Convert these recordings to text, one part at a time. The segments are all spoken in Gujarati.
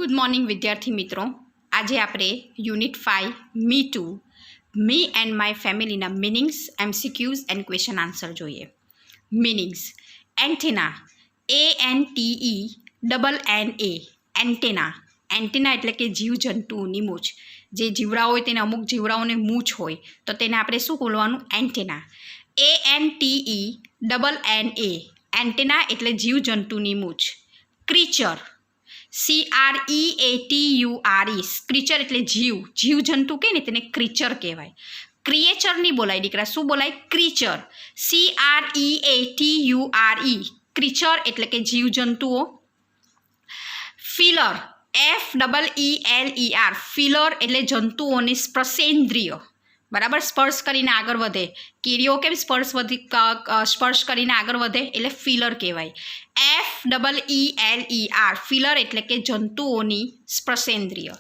ગુડ મોર્નિંગ વિદ્યાર્થી મિત્રો. આજે આપણે unit 5 me to me and my ફેમિલીના meanings, MCQs and question answer જોઈએ. Meanings: antenna, ANTENNA, antenna. Antenna એટલે કે જીવજંતુઓની મૂછ. જે જીવડા હોય તેને અમુક જીવડાઓને મૂછ હોય તો તેને આપણે શું બોલવાનું? એન્ટેના. ANTENNA, એન્ટેના એટલે જીવજંતુની મૂછ. ક્રીચર, CREATURE, ક્રીચર એટલે જીવજંતુ કહે ને તેને ક્રીચર કહેવાય. ક્રિએચર નહીં બોલાય દીકરા, શું બોલાય? ક્રીચર. CREATURE, ક્રીચર એટલે કે જીવજંતુઓ. ફિલર, FEELER, ફિલર એટલે જંતુઓની સ્પર્શેન્દ્રિય. બરાબર, સ્પર્શ કરીને આગળ વધે. કીડીઓ કેમ સ્પર્શ કરીને આગળ વધે એટલે ફિલર કહેવાય. FEELER, ફિલર એટલે કે જંતુઓની સ્પર્શેન્દ્રિય.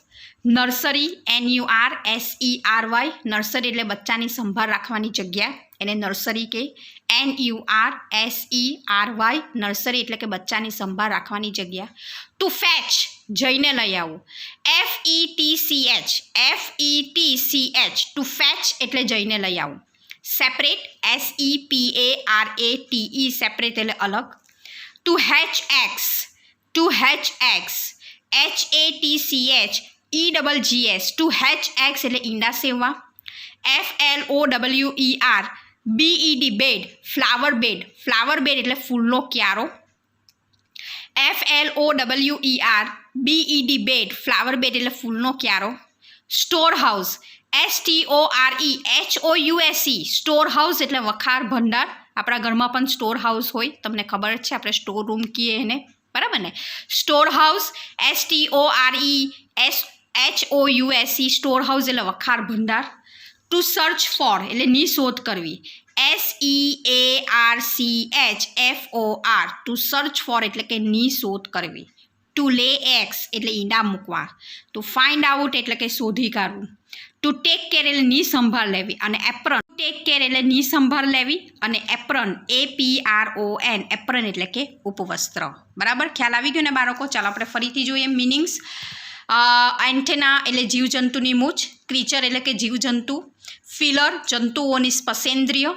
નર્સરી, NURSERY, નર્સરી એટલે બચ્ચાની સંભાળ રાખવાની જગ્યા, એને નર્સરી કહે. NURSERY, નર્સરી એટલે કે બચ્ચાની સંભાળ રાખવાની જગ્યા. ટુ ફેચ, જઈને લઈ આવવું. FETCH, ટુ ફેચ એટલે જઈને લઈ આવવું. સેપરેટ, SEPARATE, સેપરેટ એટલે અલગ. To hatch eggs, HATCH, EGGS, to hatch eggs એટલે ઈંડા સેવવા. FLOWER, BED, bed, flower bed, flower bed એટલે ફૂલનો ક્યારો. FLOWER, BED, bed, flower bed એટલે ફૂલનો ક્યારો. Storehouse, STOREHOUSE, storehouse એટલે વખાર ભંડાર. આપણા ઘરમાં પણ સ્ટોર હાઉસ હોય, તમને ખબર જ છે, આપણે સ્ટોર રૂમ કહીએ એને, બરાબર ને? Store house, STOREHOUSE, storehouse એટલે વખાર ભંડાર. ટુ સર્ચ ફોર એટલે ની શોધ કરવી. SEARCHFOR, ટુ સર્ચ ફોર એટલે કે ની શોધ કરવી. ટુ લે એગ્સ એટલે ઈંડા મૂકવા. ટુ ફાઇન્ડ આઉટ એટલે કે શોધી કાઢવું. ટુ ટેક કેર એટલે ની સંભાળ લેવી. અને એપ્રન, ટેક કેર એટલે ની સંભાળ લેવી. અને એપ્રન, APRON, એપ્રન એટલે કે ઉપવસ્ત્ર. બરાબર, ખ્યાલ આવી ગયો ને બાળકો? ચાલો આપણે ફરીથી જોઈએ મિનિંગ્સ. એન્ટેના એટલે જીવજંતુની મૂછ. ક્રીચર એટલે કે જીવજંતુ. ફિલર, જંતુઓની સ્પર્શેન્દ્રિય.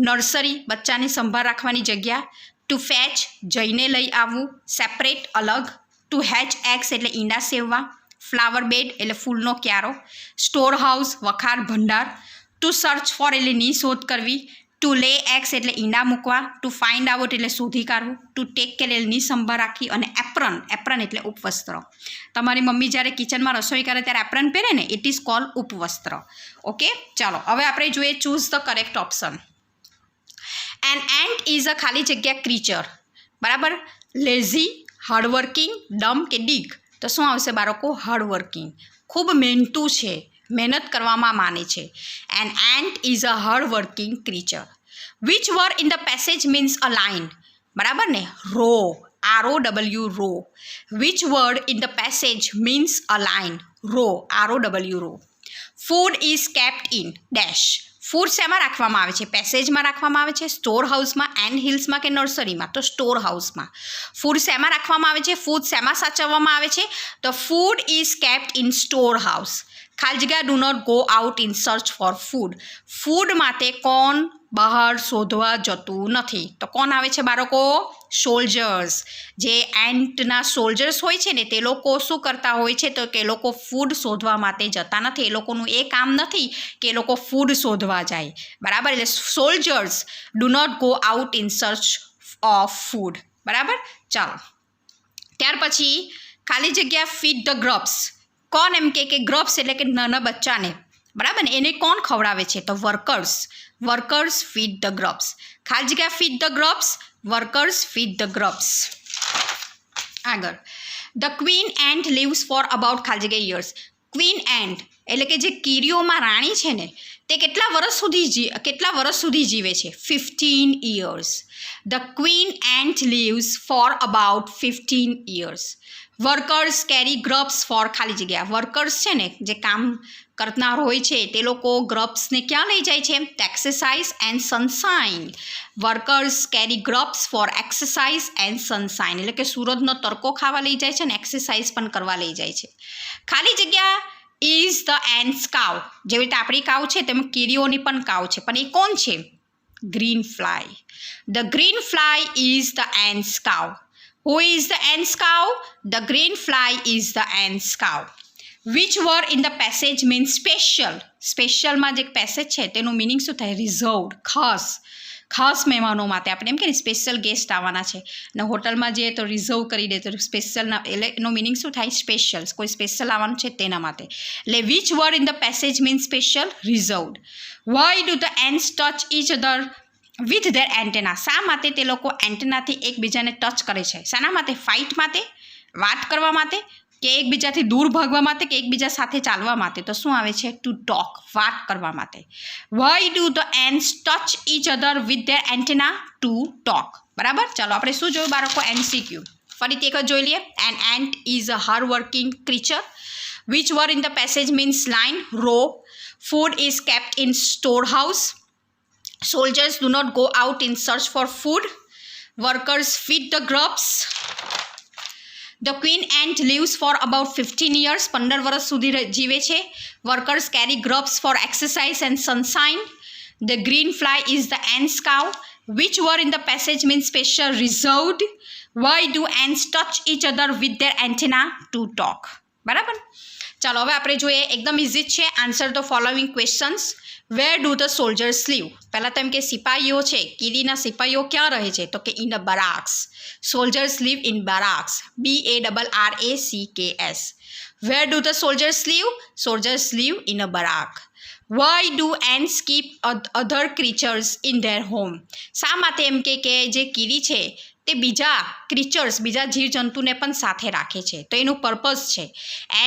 નર્સરી, બચ્ચાની સંભાળ રાખવાની જગ્યા. ટુ ફેચ, જઈને લઈ આવવું. સેપરેટ, અલગ. ટુ હેચ એગ્સ એટલે ઈંડા સેવવા. ફ્લાવર બેડ એટલે ફૂલનો ક્યારો. સ્ટોર હાઉસ, વખાર ભંડાર. ટુ સર્ચ ફોર એટલે ની શોધ કરવી. ટુ લે એગ્સ એટલે ઈંડા મૂકવા. ટુ ફાઇન્ડ આઉટ એટલે શોધી કાઢવું. ટુ ટેક કેર એટલે ની સંભાળ રાખી. અને એપ્રન, એપ્રન એટલે ઉપવસ્ત્ર. તમારી મમ્મી જ્યારે કિચનમાં રસોઈ કરે ત્યારે એપ્રન પહેરે ને, ઇટ ઇઝ કોલ્ડ ઉપવસ્ત્ર. ઓકે, ચાલો હવે આપણે જોઈએ choose the correct option. An ant is a ખાલી જગ્યા ક્રીચર. બરાબર, લેઝી, હાર્ડવર્કિંગ, ડમ કે ડીગ? તો શું આવશે બાળકો? હાર્ડવર્કિંગ. ખૂબ મહેનતું છે, મહેનત કરવામાં માને છે. An ant is a hardworking creature. Which word in the passage means a line? બરાબર ને? Row, ROW, row. Which word in the passage means a line? Row, ROW, row. Food is kept in dash. Food શેમાં રાખવામાં આવે છે? પેસેજમાં રાખવામાં આવે છે. સ્ટોર હાઉસમાં, એન્ડ હિલ્સમાં કે નર્સરીમાં? તો સ્ટોર હાઉસમાં. ફૂડ શેમાં રાખવામાં આવે છે? ફૂડ શેમાં સાચવવામાં આવે છે? તો food is kept in storehouse. ખાલી જગ્યા, do not go out in search for food. Food માટે કોણ બહાર શોધવા જતું નથી? તો કોણ આવે છે બાળકો? સોલ્જર્સ. જે એન્ટના સોલ્જર્સ હોય છે ને, તે લોકો શું કરતા હોય છે? તો કે એ લોકો ફૂડ શોધવા માટે જતા નથી. એ લોકોનું એ કામ નથી કે એ લોકો ફૂડ શોધવા જાય. બરાબર, એટલે soldiers do not go out in search of food. બરાબર, ચાલો ત્યાર પછી ખાલી જગ્યા ફીડ ધ ગ્રબ્સ. કોણ એમ કે ગ્રબ્સ એટલે કે નાના બચ્ચાને, બરાબર ને, એને કોણ ખવડાવે છે? તો workers. Workers feed the grubs. ખાલી જગ્યા feed the grubs, workers feed the grubs. આગળ, the queen ant lives for about ખાલી જગ્યા યર્સ. ક્વીન એન્ટ એટલે કે જે કીડીઓમાં રાણી છે ને, તે કેટલા વર્ષ સુધી જીવે છે? 15 years. The queen ant lives for about 15 years. Workers carry grubs for ખાલી જગ્યા. વર્કર્સ છે ને જે કામ કરનાર હોય છે તે લોકો ગ્રબ્સને ક્યાં લઈ જાય છે? Exercise and sunshine. Workers carry grubs for exercise and sunshine, એટલે કે સૂરજનો તડકો ખાવા લઈ જાય છે ને એક્સરસાઇઝ પણ કરવા લઈ જાય છે. ખાલી જગ્યા ઇઝ ધ એન્ડ્સ કાવ. જેવી રીતે આપણી કાવ છે તેમાં કીડીઓની પણ કાવ છે, પણ એ કોણ છે? Green fly. The green fly is the ends કાવ. Who is the ants cow? The green fly is the ants cow. Which word in the passage means special? Special માં જે પેસેજ છે તેનું મિનિંગ શું થાય? રિઝર્વડ, ખાસ. ખાસ મહેમાનો માટે આપણે એમ કે સ્પેશિયલ ગેસ્ટ આવવાના છે અને હોટલમાં જઈએ તો રિઝર્વ કરી દે તો સ્પેશિયલના એટલે એનો મિનિંગ શું થાય? સ્પેશિયલ, કોઈ સ્પેશિયલ આવવાનું છે તેના માટે. એટલે which word in the passage means special? Reserved. Why do the ants touch each other with their antenna? શા માટે તે લોકો એન્ટેનાથી એકબીજાને ટચ કરે છે? શાના માટે? ફાઇટ માટે, વાત કરવા માટે, કે એકબીજાથી દૂર ભાગવા માટે, કે એકબીજા સાથે ચાલવા માટે? તો શું આવે છે? ટુ ટોક, વાત કરવા માટે. Why do the ants touch each other with their antenna? To talk. બરાબર. ચાલો આપણે શું જોયું બાળકો? MCQ ફરીથી એક જ જોઈ લઈએ. An ant is a hardworking creature. Which word in the passage means line? Row. Food is kept in storehouse. Soldiers do not go out in search for food. Workers feed the grubs. The queen ant lives for about 15 years. 15 વર્ષ સુધી જીવે છે. Workers carry grubs for exercise and sunshine. The green fly is the ant's cow. Which word in the passage means special? Reserved. Why do ants touch each other with their antenna? To talk. બરાબર. ચાલો હવે આપણે જોઈએ. એકદમ ઇઝી છે. Answer the following questions. Where do the soldiers live? પહેલાં તો એમ કે સિપાહીઓ છે, કીડીના સિપાહીઓ ક્યાં રહે છે? તો કે in a barracks. Soldiers live in barracks. BARRACKS. Where do the soldiers live? Soldiers live in a barrack. Why do ants keep other creatures in their home? શા માટે એમ કે જે કીડી છે તે બીજા ક્રીચર્સ, બીજા જીવજંતુને પણ સાથે રાખે છે? તો એનું પર્પઝ છે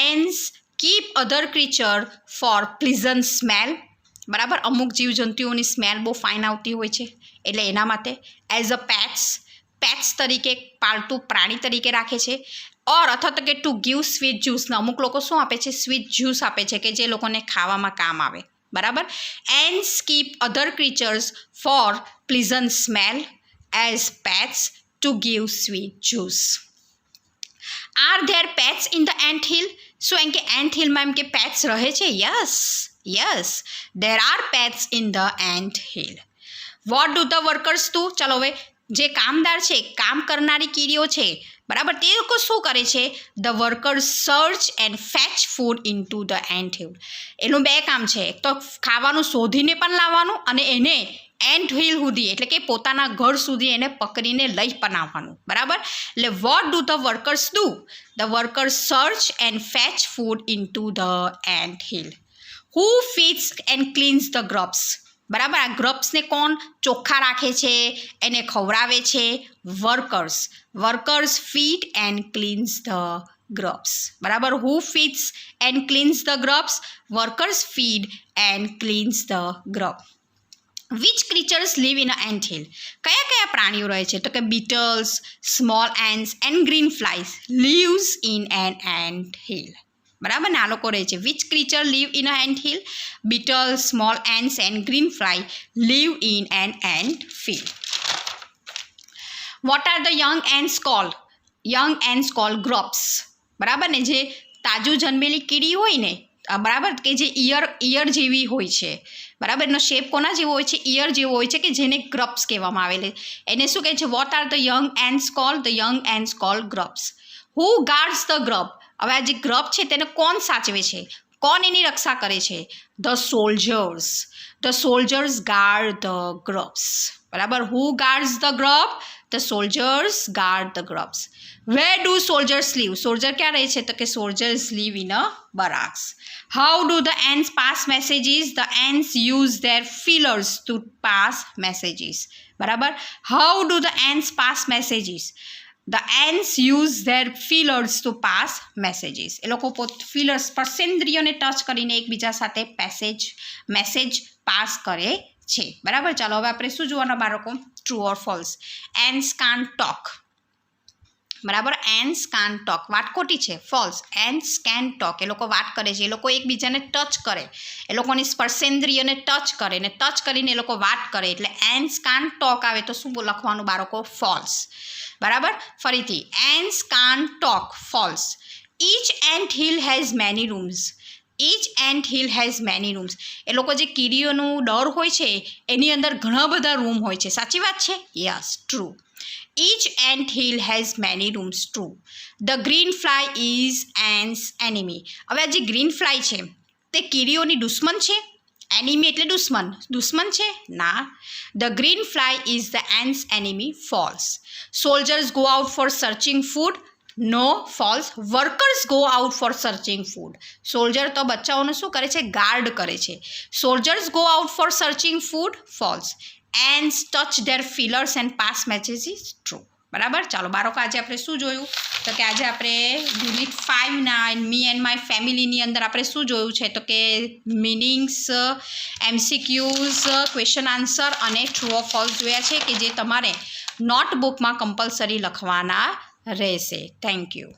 એન્ડ્સ કીપ અધર ક્રીચર ફોર પ્લીઝન્ટ સ્મેલ. બરાબર. અમુક જીવજંતુઓની સ્મેલ બહુ ફાઇન આવતી હોય છે એટલે એના માટે. એઝ અ પેટ્સ તરીકે, પાલતુ પ્રાણી તરીકે રાખે છે. ઓર અથવા તો કે ટુ ગીવ સ્વીટ જ્યુસ. અમુક લોકો શું આપે છે? સ્વીટ જ્યુસ આપે છે કે જે લોકોને ખાવામાં કામ આવે. બરાબર. Ants keep other creatures for pleasant smell as pets to give sweet juice. Are there pets in the ant hill? શું એમ કે એન્ટ હિલમાં એમ કે પેટ્સ રહે છે? Yes, there are pets in the ant hill. What do the workers do? ચલો હવે જે કામદાર છે, કામ કરનારી કીડીઓ છે, બરાબર, તે લોકો શું કરે છે? The workers search and fetch food into the ant hill. એનું બે કામ છે. એક તો ખાવાનું શોધીને પણ લાવવાનું અને એને એન્ટ હિલ સુધી એટલે કે પોતાના ઘર સુધી એને પકડીને લઈ પણ આવવાનું. બરાબર. એટલે what do the workers do? The workers search and fetch food into the ant hill. Who feeds and cleans the grubs? બરાબર. આ ગ્રબ્સને કોણ ચોખ્ખા રાખે છે, એને ખવડાવે છે? Workers feed and cleans the grubs. બરાબર. Who feeds and cleans the grubs? Workers feed and cleans the grub. Which creatures live in a ant hill? કયા કયા પ્રાણીઓ રહે છે? તો કે beetles, small ants and green flies lives in an ant hill. બરાબર ને? આ લોકો રહે છે. Which creature live in a ant hill? Beetle, small ants and green fly live in an ant hill. What are the young ants called? Young ants called grubs. બરાબર ને? જે તાજું જન્મેલી કીડી હોય ને, બરાબર, કે જે ઈયર જેવી હોય છે. બરાબર. એનો શેપ કોના જેવો હોય છે? ઈયર જેવો હોય છે, કે જેને ગ્રબ્સ કહેવામાં આવેલે. એને શું કહે છે? What are the young ants called? The young ants called grubs. Who guards the grub? હવે આ જે ગ્રબ છે તેને કોણ સાચવે છે? કોણ એની રક્ષા કરે છે? The soldiers. The soldiers guard the grubs. બરાબર. Who guards the grub? The soldiers guard the grubs. Where do soldiers live? Soldier ક્યાં રહે છે? તો કે soldiers live in a barracks. How do the ants pass messages? The ants use their feelers to pass messages. બરાબર. How do the ants pass messages? The ants use their feelers to pass messages. એ લોકો ફીલર્સ, સ્પર્શેન્દ્રિયોને ટચ કરીને એકબીજા સાથે મેસેજ પાસ કરે છે. બરાબર. ચાલો હવે આપણે શું જોવાના બાળકો? True or false. Ants can't talk. બરાબર. એન્ડ્સ કાન ટોક, વાત ખોટી છે, ફોલ્સ. એન્ડ્સ કેન ટોક, એ લોકો વાત કરે છે, એ લોકો એકબીજાને ટચ કરે, એ લોકોની સ્પર્શેન્દ્રિયને ટચ કરે ને ટચ કરીને એ લોકો વાત કરે, એટલે એન્ડ્સ કાન ટોક આવે તો શું લખવાનું બાળકો? ફોલ્સ. બરાબર. ફરીથી, ants can talk, false. Each ant hill has many rooms. Each ant hill has many rooms, એ લોકો જે કીડીઓનું દર હોય છે એની અંદર ઘણા બધા રૂમ હોય છે, સાચી વાત છે? Yes, true. Each ant hill has many rooms too. The green fly is ants enemy. હવે આ જે ગ્રીન ફ્લાય છે તે કીડીઓની દુશ્મન છે? એનિમી એટલે દુશ્મન. દુશ્મન છે? ના. The green fly is the ants enemy. False. Soldiers go out for searching food. No, false. Workers go out for searching food. Soldier તો બચ્ચાઓને શું કરે છે? ગાર્ડ કરે છે. Soldiers go out for searching food. False. Ants touch their feelers and pass messages is true. બરાબર. ચાલો બાળકો, આજે આપણે શું જોયું? તો કે આજે આપણે યુનિટ 5ના મી એન્ડ માય ફેમિલીની અંદર આપણે શું જોયું છે? તો કે મિનિંગ્સ, MCQs, ક્વેશ્ચન આન્સર અને ટ્રુ ઓર ફોલ્સ જોયા છે કે જે તમારે નોટબુકમાં કમ્પલસરી લખવાના રહેશે. Thank you.